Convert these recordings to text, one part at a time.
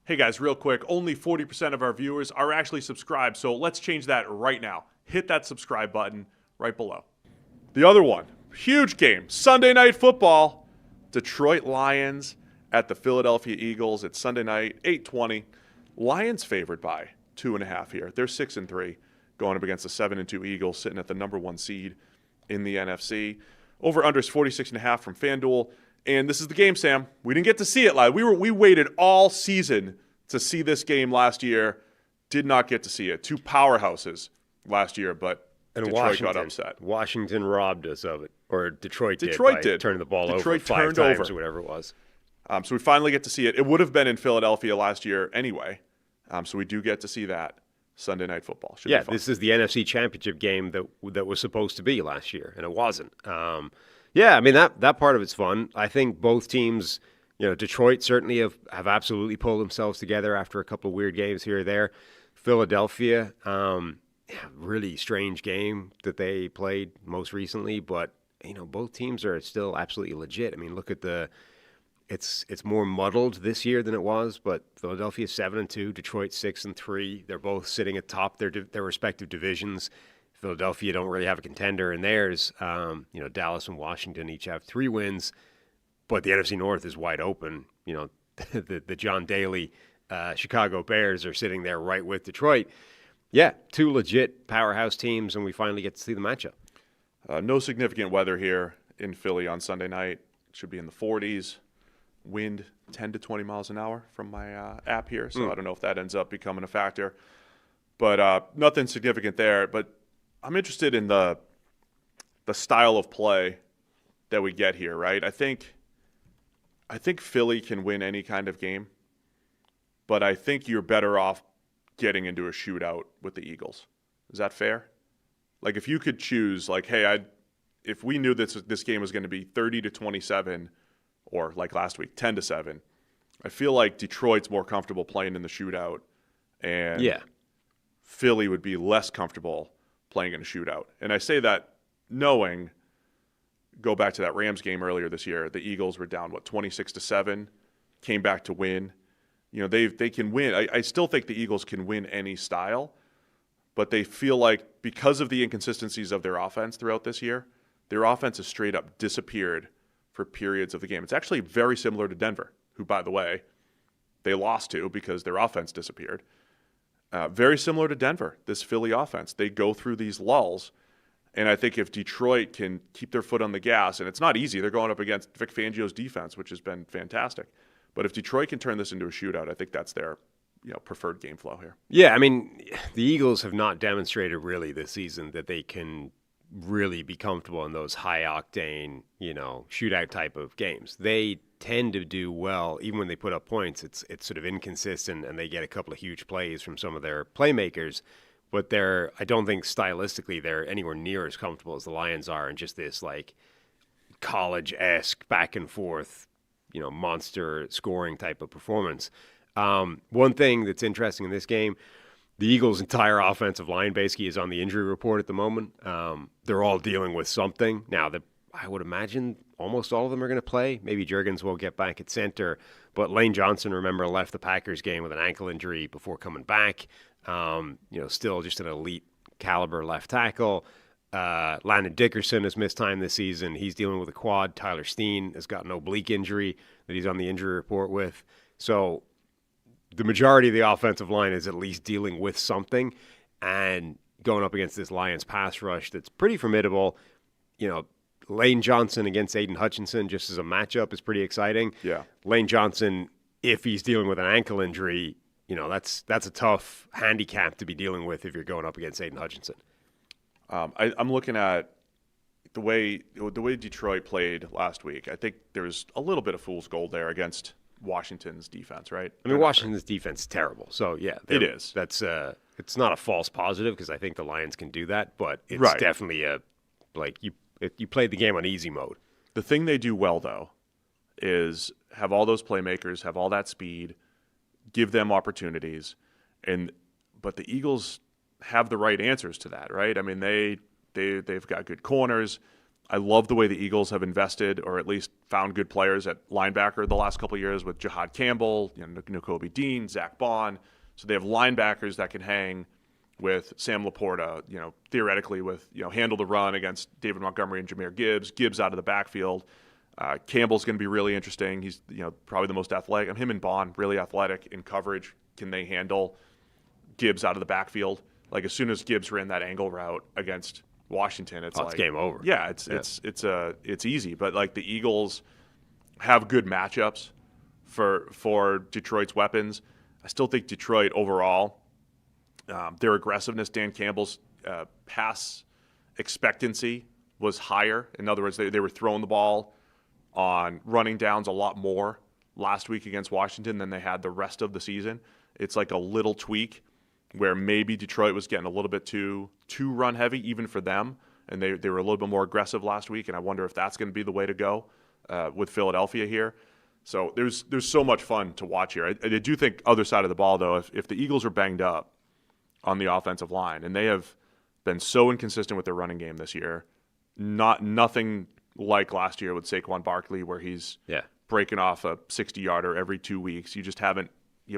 Hey guys, real quick, only 40% of our viewers are actually subscribed, so let's change that right now. Hit that subscribe button right below. The other one, huge game, Sunday Night Football. Detroit Lions at the Philadelphia Eagles. It's Sunday night, 8:20. Lions favored by 2.5 here. They're 6-3, going up against the 7-2 Eagles, sitting at the number 1 seed in the NFC. Over/under is 46.5 from FanDuel. And this is the game, Sam. We didn't get to see it live. We waited all season to see this game last year. Did not get to see it. Two powerhouses last year, but Detroit got upset. Washington robbed us of it, or Detroit did. Turning the ball over 5 times or whatever it was. So we finally get to see it. It would have been in Philadelphia last year anyway. So we do get to see that Sunday Night Football. Should be fun. This is the NFC Championship game that was supposed to be last year, and it wasn't. Yeah, I mean, that part of it's fun. I think both teams, Detroit certainly have absolutely pulled themselves together after a couple of weird games here or there. Philadelphia, really strange game that they played most recently, but, both teams are still absolutely legit. I mean, look at it's more muddled this year than it was, but Philadelphia 7-2, Detroit 6-3. They're both sitting atop their respective divisions. Philadelphia don't really have a contender in theirs. Dallas and Washington each have 3 wins, but the NFC North is wide open. The John Daly Chicago Bears are sitting there right with Detroit. Yeah, 2 legit powerhouse teams, and we finally get to see the matchup. No significant weather here in Philly on Sunday night. It should be in the 40s. Wind 10 to 20 miles an hour from my app here, so I don't know if that ends up becoming a factor. But nothing significant there. But I'm interested in the style of play that we get here, right? I think Philly can win any kind of game, but I think you're better off getting into a shootout with the Eagles. Is that fair? Like, if you could choose, like, hey, if we knew this game was going to be 30-27, or like last week, 10-7, I feel like Detroit's more comfortable playing in the shootout, and Philly would be less comfortable playing in a shootout. And I say that knowing, go back to that Rams game earlier this year, the Eagles were down, 26-7, came back to win. They can win. I still think the Eagles can win any style, but they feel like because of the inconsistencies of their offense throughout this year, their offense has straight up disappeared for periods of the game. It's actually very similar to Denver, who, by the way, they lost to because their offense disappeared. Very similar to Denver, this Philly offense. They go through these lulls, and I think if Detroit can keep their foot on the gas, and it's not easy, they're going up against Vic Fangio's defense, which has been fantastic. But if Detroit can turn this into a shootout, I think that's their preferred game flow here. Yeah, I mean, the Eagles have not demonstrated really this season that they can really be comfortable in those high-octane, shootout type of games. They tend to do well, even when they put up points. It's sort of inconsistent, and they get a couple of huge plays from some of their playmakers. But I don't think stylistically they're anywhere near as comfortable as the Lions are in just this like college-esque back and forth, monster scoring type of performance. One thing that's interesting in this game, the Eagles' entire offensive line basically is on the injury report at the moment. They're all dealing with something. Now, I would imagine almost all of them are going to play. Maybe Juergens will get back at center. But Lane Johnson, remember, left the Packers game with an ankle injury before coming back. Still just an elite caliber left tackle. Landon Dickerson has missed time this season. He's dealing with a quad. Tyler Steen has got an oblique injury that he's on the injury report with. So the majority of the offensive line is at least dealing with something, and going up against this Lions pass rush that's pretty formidable. Lane Johnson against Aiden Hutchinson just as a matchup is pretty exciting. Yeah. Lane Johnson, if he's dealing with an ankle injury, that's a tough handicap to be dealing with if you're going up against Aiden Hutchinson. I'm looking at the way Detroit played last week. I think there's a little bit of fool's gold there against Washington's defense, right? I mean, Washington's defense is terrible. So, yeah. It is. That's it's not a false positive because I think the Lions can do that, but it's definitely you played the game on easy mode. The thing they do well, though, is have all those playmakers, have all that speed, give them opportunities, but the Eagles have the right answers to that, right? I mean, they've got good corners. I love the way the Eagles have invested, or at least found good players at linebacker the last couple of years with Jahad Campbell, Nakobe Dean, Zach Bond. So they have linebackers that can hang with Sam Laporta, theoretically with, handle the run against David Montgomery and Jahmyr Gibbs. Gibbs out of the backfield. Campbell's going to be really interesting. He's, probably the most athletic. Him and Bond, really athletic in coverage. Can they handle Gibbs out of the backfield? Like as soon as Gibbs ran that angle route against Washington, it's game over. Yeah, it's easy. But like the Eagles have good matchups for Detroit's weapons. I still think Detroit overall, their aggressiveness, Dan Campbell's pass expectancy was higher. In other words, they were throwing the ball on running downs a lot more last week against Washington than they had the rest of the season. It's like a little tweak where maybe Detroit was getting a little bit too run heavy even for them, and they were a little bit more aggressive last week, and I wonder if that's going to be the way to go with Philadelphia here. So there's so much fun to watch here. I do think other side of the ball, though, if the Eagles are banged up on the offensive line, and they have been so inconsistent with their running game this year, nothing like last year with Saquon Barkley where he's breaking off a 60-yarder every 2 weeks. You haven't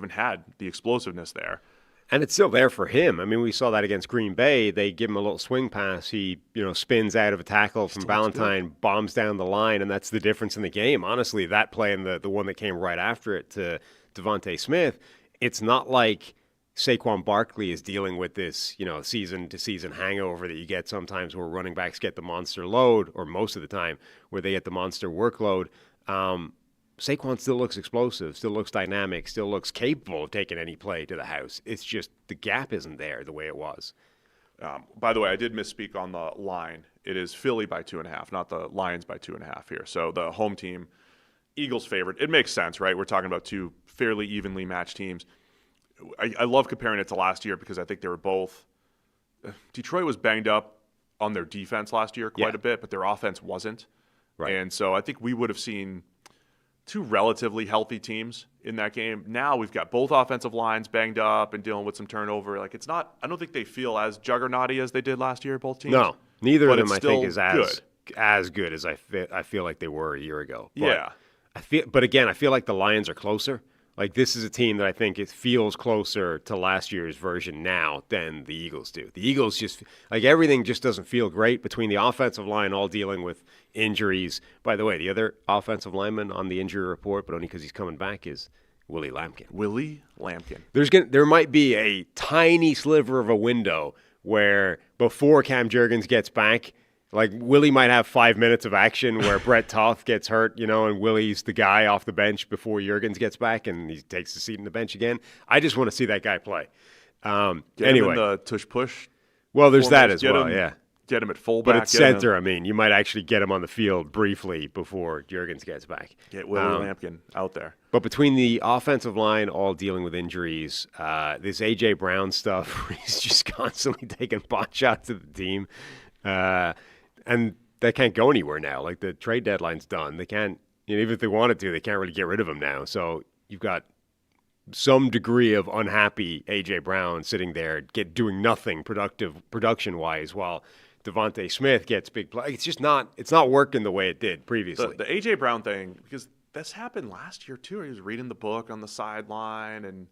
had the explosiveness there. And it's still there for him. I mean, we saw that against Green Bay. They give him a little swing pass. He, spins out of a tackle from Valentine, bombs down the line, and that's the difference in the game. Honestly, that play and the one that came right after it to Devontae Smith, it's not like Saquon Barkley is dealing with this, season-to-season hangover that you get sometimes where running backs get the monster load, or most of the time where they get the monster workload. Saquon still looks explosive, still looks dynamic, still looks capable of taking any play to the house. It's just the gap isn't there the way it was. By the way, I did misspeak on the line. It is Philly by 2.5, not the Lions by 2.5 here. So the home team, Eagles favored. It makes sense, right? We're talking about two fairly evenly matched teams. I love comparing it to last year because I think they were both – Detroit was banged up on their defense last year quite a bit, but their offense wasn't. Right. And so I think we would have seen – two relatively healthy teams in that game. Now we've got both offensive lines banged up and dealing with some turnover. Like it's not, I don't think they feel as juggernauty as they did last year, both teams. No, neither of them I think is as good as I feel like they were a year ago. But but again, I feel like the Lions are closer. Like this is a team that I think it feels closer to last year's version now than the Eagles do. The Eagles just like everything just doesn't feel great between the offensive line all dealing with injuries. By the way, the other offensive lineman on the injury report, but only because he's coming back, is Willie Lampkin. Willie Lampkin. There might be a tiny sliver of a window where before Cam Jurgens gets back, like Willie might have 5 minutes of action where Brett Toth gets hurt, and Willie's the guy off the bench before Jurgens gets back and he takes the seat in the bench again. I just want to see that guy play. Get him in the tush push. Well, there's that as well, yeah. Get him at fullback. But at center, you might actually get him on the field briefly before Jurgens gets back. Get Willie Lampkin out there. But between the offensive line all dealing with injuries, this A.J. Brown stuff, where he's just constantly taking pot shots at the team, and they can't go anywhere now. Like the trade deadline's done. They can't, even if they wanted to, they can't really get rid of him now. So you've got some degree of unhappy A.J. Brown sitting there doing nothing production-wise while Devontae Smith gets big play. It's not working the way it did previously. The A.J. Brown thing, because this happened last year too. He was reading the book on the sideline and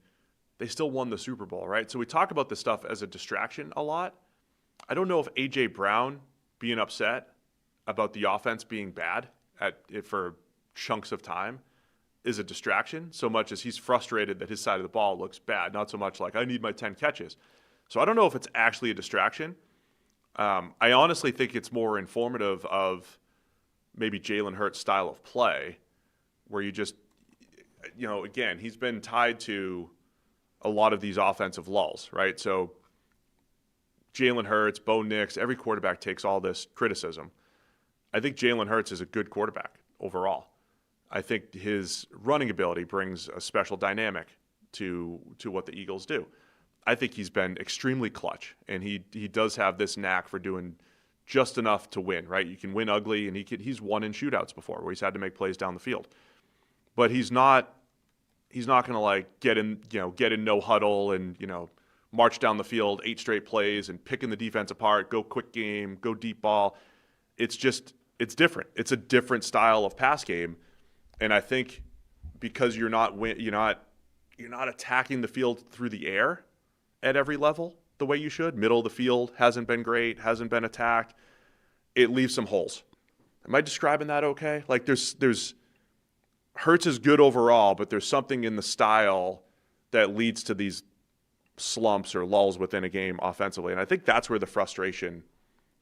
they still won the Super Bowl, right? So we talk about this stuff as a distraction a lot. I don't know if A.J. Brown being upset about the offense being bad for chunks of time is a distraction so much as he's frustrated that his side of the ball looks bad, not so much like I need my 10 catches. So I don't know if it's actually a distraction. I honestly think it's more informative of maybe Jalen Hurts' style of play where you just, again, he's been tied to a lot of these offensive lulls, right? So Jalen Hurts, Bo Nix, every quarterback takes all this criticism. I think Jalen Hurts is a good quarterback overall. I think his running ability brings a special dynamic to what the Eagles do. I think he's been extremely clutch, and he does have this knack for doing just enough to win, right? You can win ugly, and he's won in shootouts before where he's had to make plays down the field. But he's not going to like get in no huddle and, march down the field 8 straight plays and picking the defense apart, go quick game, go deep ball. It's just it's different. It's a different style of pass game, and I think because you're not attacking the field through the air at every level the way you should. Middle of the field hasn't been great, hasn't been attacked. It leaves some holes. Am I describing that okay? Like there's Hurts is good overall, but there's something in the style that leads to these slumps or lulls within a game offensively, and I think that's where the frustration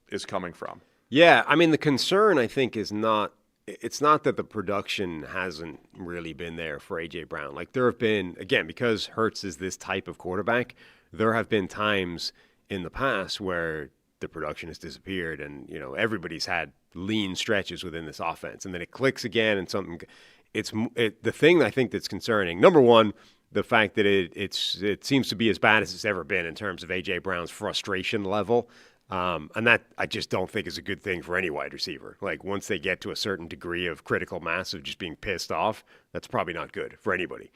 is coming from. Yeah, I mean, the concern, I think, it's not that the production hasn't really been there for A.J. Brown. Like, there have been, again, because Hurts is this type of quarterback, there have been times in the past where the production has disappeared and, everybody's had lean stretches within this offense. And then it clicks again and something. The thing I think that's concerning, number one, the fact that it seems to be as bad as it's ever been in terms of A.J. Brown's frustration level. And that I just don't think is a good thing for any wide receiver. Like, once they get to a certain degree of critical mass of just being pissed off, that's probably not good for anybody.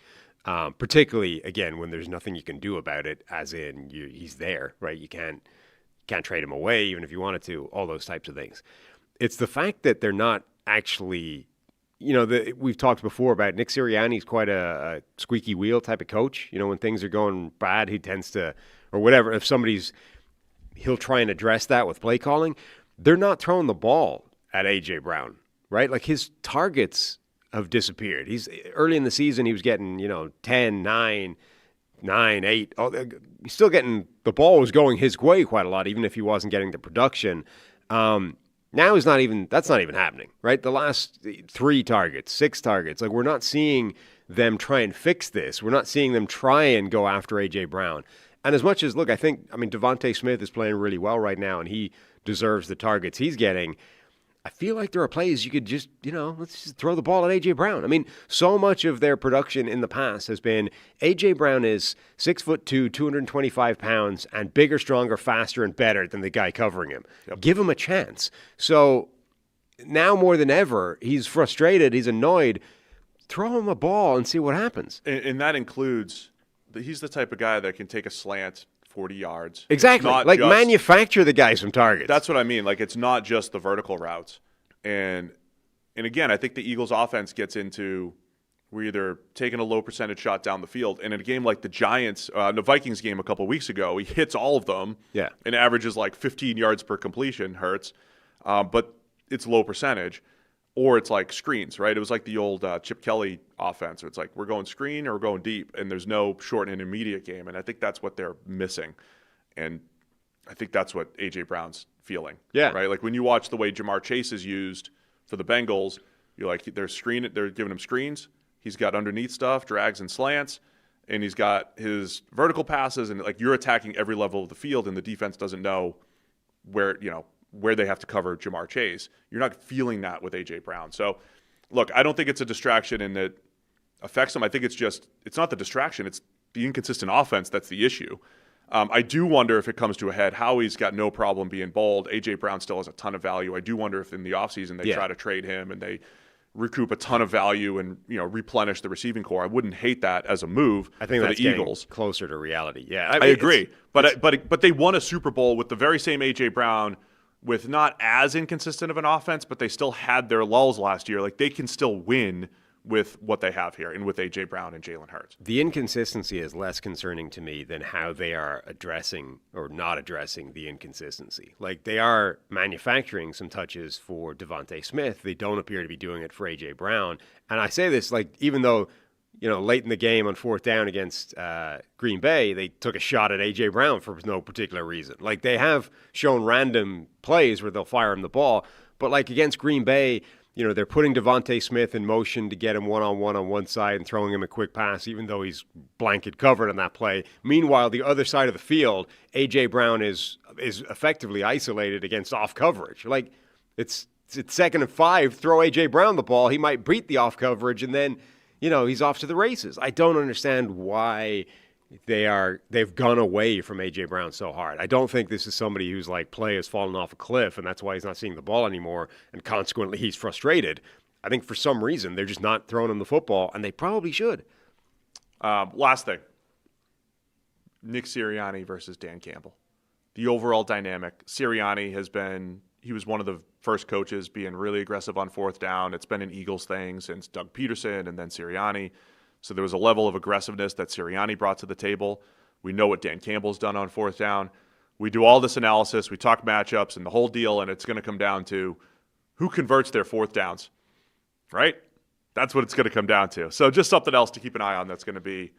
Particularly, again, when there's nothing you can do about it, as in he's there, right? You can't trade him away even if you wanted to, all those types of things. It's the fact that they're not actually, we've talked before about Nick Sirianni's quite a squeaky wheel type of coach. When things are going bad, he tends to, or whatever, if he'll try and address that with play calling. They're not throwing the ball at A.J. Brown, right? Like, his targets have disappeared. Early in the season, he was getting, 10, 9, 8. He's still getting, the ball was going his way quite a lot, even if he wasn't getting the production. Now that's not even happening, right? The last 3 targets, 6 targets, like, we're not seeing them try and fix this. We're not seeing them try and go after A.J. Brown. And as much as, look, Devontae Smith is playing really well right now, and he deserves the targets he's getting. I feel like there are plays you could just, let's just throw the ball at A.J. Brown. I mean, so much of their production in the past has been A.J. Brown is 6'2", 225 pounds, and bigger, stronger, faster, and better than the guy covering him. Yep. Give him a chance. So now more than ever, he's frustrated, he's annoyed. Throw him a ball and see what happens. And that includes... He's the type of guy that can take a slant 40 yards. Exactly. Like, manufacture the guy some targets. That's what I mean. Like, it's not just the vertical routes. And again, I think the Eagles offense gets into, we're either taking a low percentage shot down the field. And in a game like the Vikings game a couple of weeks ago, he hits all of them. Yeah. And averages like 15 yards per completion, Hurts. But it's low percentage. Or it's like screens, right? It was like the old Chip Kelly offense. It's like, we're going screen or we're going deep, and there's no short and intermediate game. And I think that's what they're missing. And I think that's what A.J. Brown's feeling. Yeah. Right? Like, when you watch the way Jamar Chase is used for the Bengals, you're like, they're giving him screens. He's got underneath stuff, drags and slants, and he's got his vertical passes. And, like, you're attacking every level of the field, and the defense doesn't know where they have to cover Jamar Chase. You're not feeling that with A.J. Brown. So, look, I don't think it's a distraction and that affects him. I think it's not the distraction. It's the inconsistent offense that's the issue. I do wonder if it comes to a head. Howie's got no problem being bold. A.J. Brown still has a ton of value. I do wonder if in the offseason they try to trade him and they recoup a ton of value and replenish the receiving core. I wouldn't hate that as a move. I think for that's the Eagles. Closer to reality. Yeah, I agree. But they won a Super Bowl with the very same A.J. Brown, with not as inconsistent of an offense, but they still had their lulls last year. Like, they can still win with what they have here and with A.J. Brown and Jalen Hurts. The inconsistency is less concerning to me than how they are addressing or not addressing the inconsistency. Like, they are manufacturing some touches for Devontae Smith. They don't appear to be doing it for A.J. Brown. And I say this, like, even though, late in the game on 4th down against Green Bay, they took a shot at A.J. Brown for no particular reason. Like, they have shown random plays where they'll fire him the ball. But, like, against Green Bay, they're putting Devontae Smith in motion to get him one-on-one on one side and throwing him a quick pass, even though he's blanket covered on that play. Meanwhile, the other side of the field, A.J. Brown is effectively isolated against off coverage. Like, it's 2nd and 5, throw A.J. Brown the ball. He might beat the off coverage, and then he's off to the races. I don't understand why they've gone away from A.J. Brown so hard. I don't think this is somebody whose play has fallen off a cliff, and that's why he's not seeing the ball anymore, and consequently he's frustrated. I think for some reason they're just not throwing him the football, and they probably should. Last thing. Nick Sirianni versus Dan Campbell. The overall dynamic. Sirianni has been he was one of the first coaches being really aggressive on fourth down. It's been an Eagles thing since Doug Peterson and then Sirianni. So there was a level of aggressiveness that Sirianni brought to the table. We know what Dan Campbell's done on fourth down. We do all this analysis. We talk matchups and the whole deal, and it's going to come down to who converts their fourth downs, right? That's what it's going to come down to. So just something else to keep an eye on that's going to be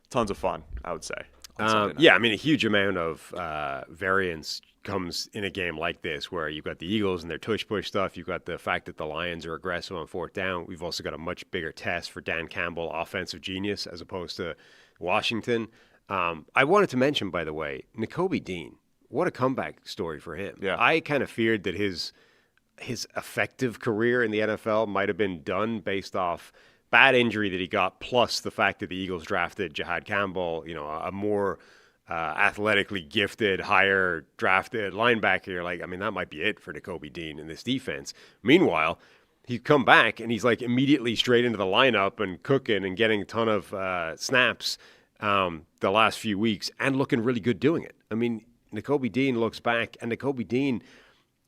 tons of fun, I would say. Yeah, I mean, a huge amount of variance comes in a game like this where you've got the Eagles and their tush-push stuff. You've got the fact that the Lions are aggressive on fourth down. We've also got a much bigger test for Dan Campbell, offensive genius, as opposed to Washington. I wanted to mention, by the way, Nakobe Dean. What a comeback story for him. Yeah. I kind of feared that his effective career in the NFL might have been done based off bad injury that he got, plus the fact that the Eagles drafted Jahad Campbell, a more athletically gifted, higher drafted linebacker. You're like, I mean, that might be it for Nakobe Dean in this defense. Meanwhile, he's come back and he's like immediately straight into the lineup and cooking and getting a ton of snaps the last few weeks and looking really good doing it. I mean, Nakobe Dean looks back, and Nakobe Dean,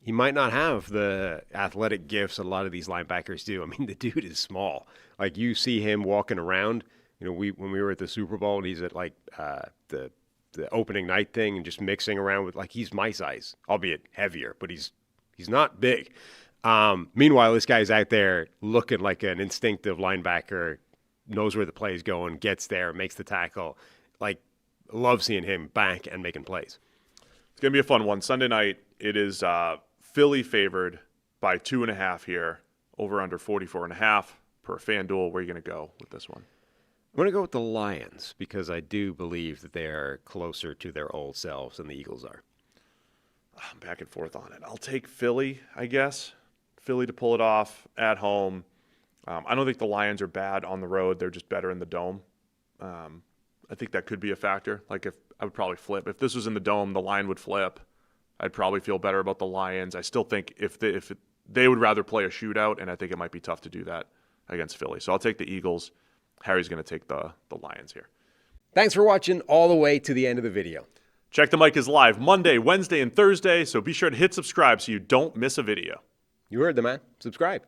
he might not have the athletic gifts a lot of these linebackers do. I mean, the dude is small. Like, you see him walking around. When we were at the Super Bowl, and he's at like the opening night thing and just mixing around with, like, he's my size, albeit heavier, but he's not big. Meanwhile, this guy's out there looking like an instinctive linebacker, knows where the play's going, gets there, makes the tackle. Like, love seeing him back and making plays. It's going to be a fun one. Sunday night, it is Philly favored by 2.5 here, over under 44.5 per FanDuel. Where are you going to go with this one? I'm going to go with the Lions because I do believe that they are closer to their old selves than the Eagles are. I'm back and forth on it. I'll take Philly, I guess. Philly to pull it off at home. I don't think the Lions are bad on the road. They're just better in the dome. I think that could be a factor. Like, if I would probably flip. If this was in the dome, the line would flip. I'd probably feel better about the Lions. I still think if they would rather play a shootout, and I think it might be tough to do that against Philly. So I'll take the Eagles. Harry's going to take the Lions here. Thanks for watching all the way to the end of the video. Check the Mic is live Monday, Wednesday, and Thursday, so be sure to hit subscribe so you don't miss a video. You heard the man. Subscribe.